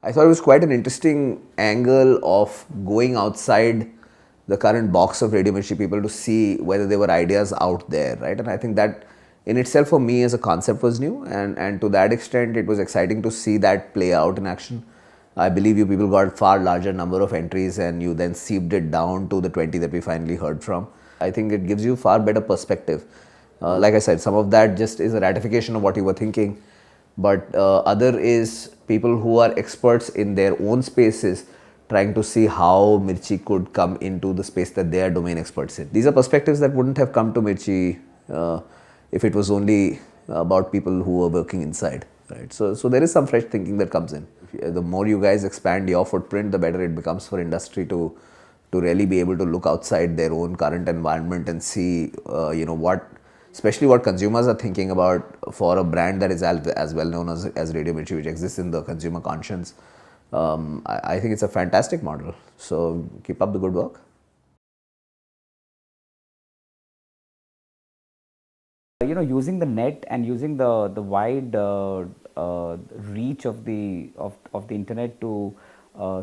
I thought it was quite an interesting angle of going outside the current box of Radio Mirchi people to see whether there were ideas out there, right? And I think that in itself for me as a concept was new, and to that extent it was exciting to see that play out in action. I believe you people got far larger number of entries and you then sieved it down to the 20 that we finally heard from. I think it gives you far better perspective. Like I said, some of that just is a ratification of what you were thinking, but other is people who are experts in their own spaces trying to see how Mirchi could come into the space that they are domain experts in. These are perspectives that wouldn't have come to Mirchi if it was only about people who were working inside, right? So there is some fresh thinking that comes in. The more you guys expand your footprint, the better it becomes for industry to really be able to look outside their own current environment and see, what, especially what consumers are thinking about for a brand that is as well known as Radio Mirchi, which exists in the consumer conscience. I think it's a fantastic model. So keep up the good work. Using the net and using the wide reach of the internet to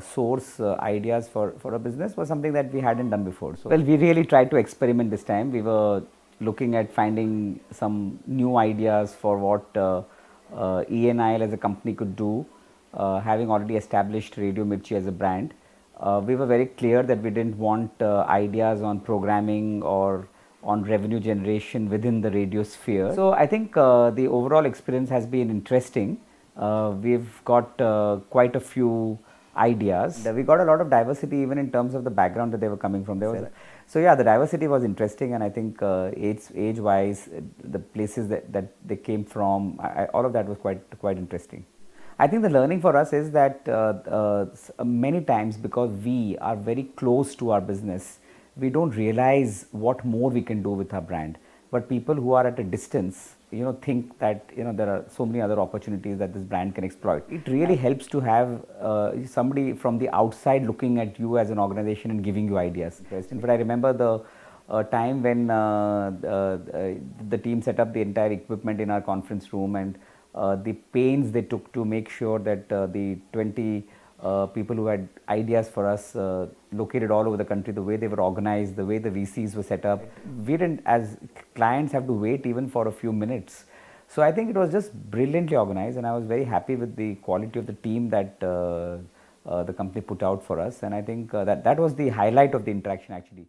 source ideas for a business was something that we hadn't done before. So, well, we really tried to experiment this time. We were looking at finding some new ideas for what ENIL as a company could do, having already established Radio Mirchi as a brand. We were very clear that we didn't want ideas on programming or on revenue generation within the radio sphere. So I think the overall experience has been interesting. We've got quite a few ideas. We got a lot of diversity even in terms of the background that they were coming from. So yeah, the diversity was interesting, and I think age wise, the places that they came from, all of that was quite interesting. I think the learning for us is that many times, because we are very close to our business, we don't realize what more we can do with our brand. But people who are at a distance, think that there are so many other opportunities that this brand can exploit. It really helps to have somebody from the outside looking at you as an organization and giving you ideas. But I remember the time when the team set up the entire equipment in our conference room, and the pains they took to make sure that the 20 people who had ideas for us located all over the country, the way they were organized, the way the VCs were set up. We didn't, as clients, have to wait even for a few minutes. So I think it was just brilliantly organized, and I was very happy with the quality of the team that the company put out for us. And I think that was the highlight of the interaction actually.